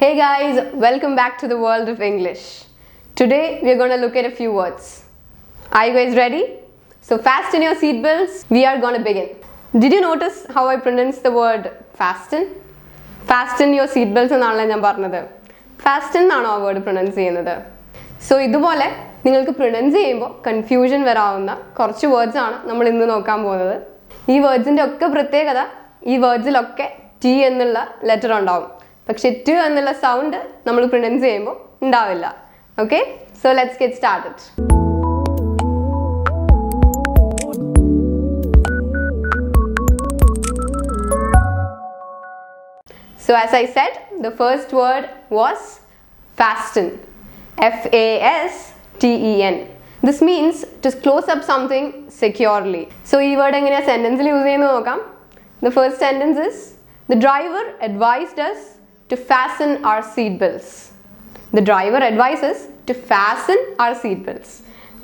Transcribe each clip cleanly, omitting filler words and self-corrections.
Hey guys, welcome back to the world of English. Today we are going to look at a few words. Are you guys ready? So fasten your seatbelts. We are going to begin. Did you notice how I pronounce the word fasten? Fasten your seatbelts എന്നാണല്ലോ ഞാൻ പറഞ്ഞത്. Fasten എന്നാണോ ആ word pronounce ചെയ്യുന്നത്? So ഇതുപോലെ നിങ്ങൾക്ക് pronounce ചെയ്യുമ്പോൾ confusion വരാവുന്ന കുറച്ച് വേർഡ്സ് ആണ് നമ്മൾ ഇന്ന് നോക്കാൻ പോകുന്നത്. ഈ വേർഡ്സിൻ്റെ ഒക്കെ പ്രത്യേകത ഈ വേർഡ്സിലൊക്കെ ടി എന്നുള്ള ലെറ്റർ ഉണ്ടാവും. പക്ഷെ ട് എന്നുള്ള സൗണ്ട് നമ്മൾ പ്രൊനൗൺസ് ചെയ്യുമ്പോൾ ഉണ്ടാവില്ല. Okay, so let's get started. So as I said, the first word was fasten. F-A-S-T-E-N. This means to close up something securely. So this word എങ്ങനെയാ സെന്റൻസിൽ യൂസ് ചെയ്യുന്നത് നോക്കാം. The first sentence is, the driver advised us to fasten our seat belts. The driver advises to fasten our seat belts.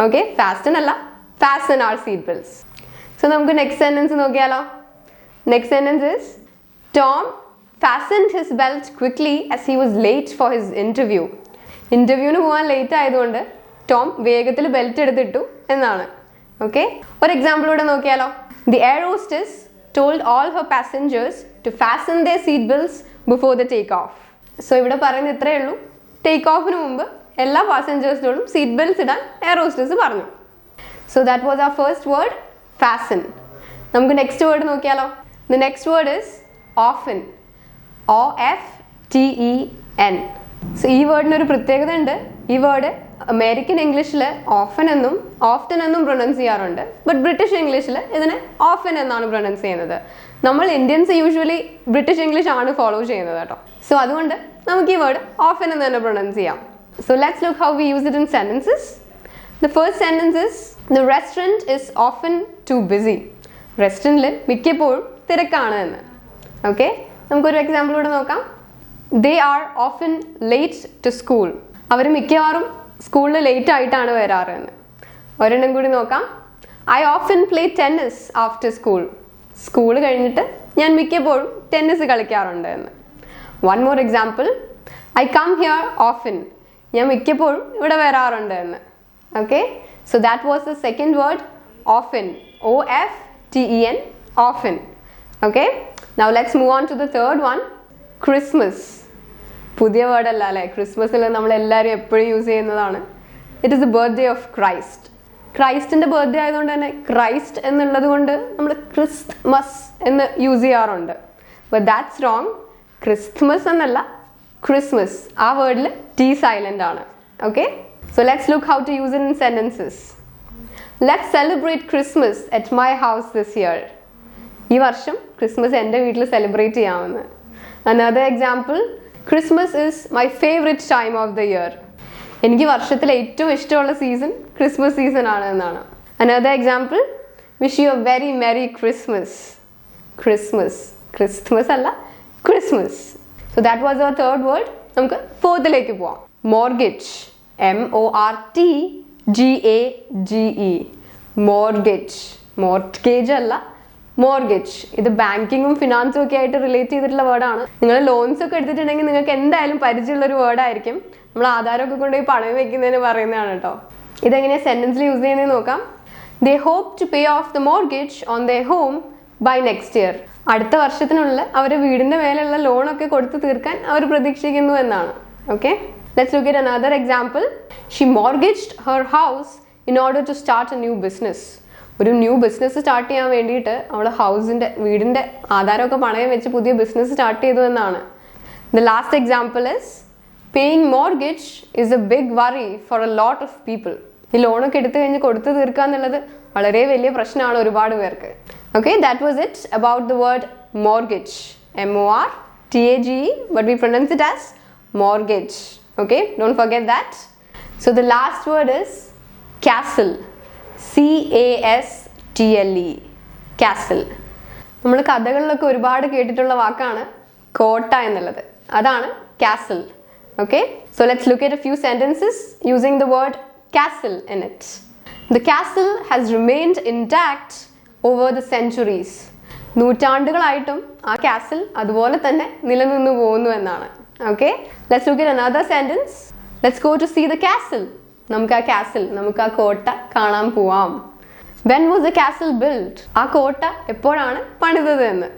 Okay, fasten അല്ല, fasten our seat belts. So നമുക്ക് next sentence നോക്കിയാലോ. Next sentence is, Tom fastened his belt quickly as he was late for his interview. ഇന്റർവ്യൂവിന് പോകാൻ late ആയതുകൊണ്ട് Tom വേഗത്തിൽ belt എടുത്തിട്ടു എന്നാണ്. Okay, ഒരു എക്സാമ്പിൾ കൂടെ നോക്കിയാലോ. The air hostess told all her passengers to fasten their seat belts before the take off. So ഇവിടെ പറയുന്നത് ഇത്രയേ ഉള്ളൂ. ടേക്ക് ഓഫിന് മുമ്പ് എല്ലാ പാസഞ്ചേഴ്സിനോടും സീറ്റ് ബെൽറ്റ്സ് ഇടാൻ എയർ ഹോസ്റ്റസ് പറഞ്ഞു. So that was our first word, fasten. നമുക്ക് നെക്സ്റ്റ് വേർഡ് നോക്കിയാലോ. The next word is often. O-F-T-E-N. So ഈ വേർഡിനൊരു പ്രത്യേകത ഉണ്ട്. ഈ വേർഡ് അമേരിക്കൻ ഇംഗ്ലീഷിൽ ഓഫൻ എന്നും പ്രൊനൗൺസ് ചെയ്യാറുണ്ട്. ബട്ട് ബ്രിട്ടീഷ് ഇംഗ്ലീഷിൽ ഇതിനെ ഓഫൻ എന്നാണ് പ്രൊനൗൺസ് ചെയ്യുന്നത്. നമ്മൾ ഇന്ത്യൻസ് യൂഷ്വലി ബ്രിട്ടീഷ് ഇംഗ്ലീഷ് ആണ് ഫോളോ ചെയ്യുന്നത് കേട്ടോ. സോ അതുകൊണ്ട് നമുക്ക് ഈ വേർഡ് ഓഫൻ എന്ന് തന്നെ പ്രൊനൗൺസ് ചെയ്യാം. So let's look how we use it in sentences. The first sentence is, the restaurant is often too busy. റെസ്റ്റോറൻറ്റിൽ മിക്കപ്പോഴും തിരക്കാണ് എന്ന്. ഓക്കെ, നമുക്കൊരു എക്സാമ്പിൾ കൂടെ നോക്കാം. They are often late to school. അവർ മിക്കവാറും സ്കൂളിൽ ലേറ്റ് ആയിട്ടാണ് വരാറ് എന്ന്. ഒരെണ്ണം കൂടി നോക്കാം. I often play tennis after school. School കഴിഞ്ഞിട്ട് ഞാൻ മിക്കപ്പോഴും ടെന്നീസ് കളിക്കാറുണ്ട് എന്ന്. One more example, I come here often. ഞാൻ മിക്കപ്പോഴും ഇവിടെ വരാറുണ്ട് എന്ന്. Okay, so that was the second word, often. O-F-T-E-N, often. Okay, now let's move on to the third one, Christmas. പുതിയ വേർഡല്ല അല്ലേ, ക്രിസ്മസിൽ നമ്മൾ എല്ലാവരും എപ്പോഴും യൂസ് ചെയ്യുന്നതാണ്. It is the birthday of Christ. ക്രൈസ്റ്റിൻ്റെ ബർത്ത്ഡേ ആയതുകൊണ്ട് തന്നെ ക്രൈസ്റ്റ് എന്നുള്ളത് കൊണ്ട് നമ്മൾ ക്രിസ്മസ് എന്ന് യൂസ് ചെയ്യാറുണ്ട്. But that's wrong. ക്രിസ്മസ് എന്നല്ല, ക്രിസ്മസ്. ആ വേർഡിൽ ടി സൈലൻ്റ് ആണ്. Okay, so let's look how to use it in sentences. Let's celebrate Christmas at my house this year. ഈ വർഷം ക്രിസ്മസ് എൻ്റെ വീട്ടിൽ സെലിബ്രേറ്റ് ചെയ്യാമെന്ന്. Another example, Christmas is my favorite time of the year. എനിക്ക് വർഷത്തിലെ ഏറ്റവും ഇഷ്ടമുള്ള സീസൺ ക്രിസ്മസ് സീസൺ ആണ് എന്നാണ്. Another example, wish you a very merry Christmas. Christmas, Christmas അല്ല, Christmas. So that was our third word. നമുക്ക് ഫോർത്തിലേക്ക് പോവാം. Mortgage. M-O-R-T-G-A-G-E. Mortgage. മോർട്ട്ഗേജ് അല്ല, മോർഗേജ്. ഇത് ബാങ്കിങ്ങും ഫിനാൻസും ഒക്കെ ആയിട്ട് റിലേറ്റ് ചെയ്തിട്ടുള്ള വേർഡാണ്. നിങ്ങൾ ലോൺസ് ഒക്കെ എടുത്തിട്ടുണ്ടെങ്കിൽ നിങ്ങൾക്ക് എന്തായാലും പരിചയമുള്ളൊരു വേർഡായിരിക്കും. നമ്മൾ ആധാരമൊക്കെ കൊണ്ടുപോയി പണയം വെക്കുന്നതിന് പറയുന്നതാണ് കേട്ടോ. ഇതെങ്ങനെയാണ് സെൻറ്റൻസിൽ യൂസ് ചെയ്യുന്നത് നോക്കാം. They hope to pay off the mortgage on the home by next year. അടുത്ത വർഷത്തിനുള്ളിൽ അവർ വീടിൻ്റെ മേലുള്ള ലോണൊക്കെ കൊടുത്ത് തീർക്കാൻ അവർ പ്രതീക്ഷിക്കുന്നു എന്നാണ്. Okay, let's look at another example. She mortgaged her house in order to start a new business. ഒരു ന്യൂ ബിസിനസ് സ്റ്റാർട്ട് ചെയ്യാൻ വേണ്ടിയിട്ട് അവൾ വീടിൻ്റെ ആധാരമൊക്കെ പണയം വെച്ച് പുതിയ ബിസിനസ് സ്റ്റാർട്ട് ചെയ്തു എന്നാണ്. The last example is, paying mortgage is a big worry for a lot of people. ഈ ലോണൊക്കെ എടുത്തു കഴിഞ്ഞ് കൊടുത്തു തീർക്കുക എന്നുള്ളത് വളരെ വലിയ പ്രശ്നമാണ് ഒരുപാട് പേർക്ക്. Okay, that was it about the word mortgage. M-O-R-T-A-G-E, but we pronounce it as mortgage. Okay, don't forget that. So the last word is castle. C-A-S-T-L-E, castle. നമ്മൾ കഥകളിലൊക്കെ ഒരുപാട് കേട്ടിട്ടുള്ള വാക്കാണ് കോട്ട എന്നുള്ളത്. അതാണ് castle. Okay, so let's look at a few sentences using the word castle in it. The castle has remained intact over the centuries. നൂറ്റാണ്ടുകളായിട്ടും ആ castle അതുപോലെ തന്നെ നിലനിന്നു പോകുന്നു എന്നാണ്. Okay, let's look at another sentence. Let's go to see the castle. നമുക്ക് ആ castle, നമുക്ക് ആ കോട്ട കാണാൻ പോവാം. When was the castle built? ആ കോട്ട എപ്പോഴാണ് പണിതത് എന്ന്.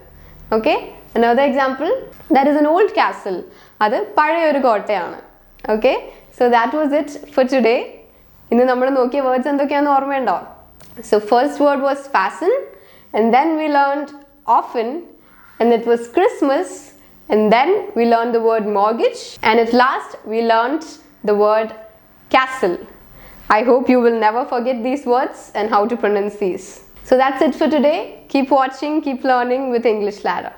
Okay, another example. That is an old castle. അത് പഴയ ഒരു കോട്ടയാണ്. Okay, so that was it for today. ഇന്ന് നമ്മൾ നോക്കിയ words എന്തൊക്കെയാണെന്ന് ഓർമ്മയുണ്ടോ? So first word was fasten, and then we learned often, and it was Christmas, and then we learned the word mortgage, and at last we learned the word castle. I hope you will never forget these words and how to pronounce these. So that's it for today. Keep watching, keep learning with English Ladder.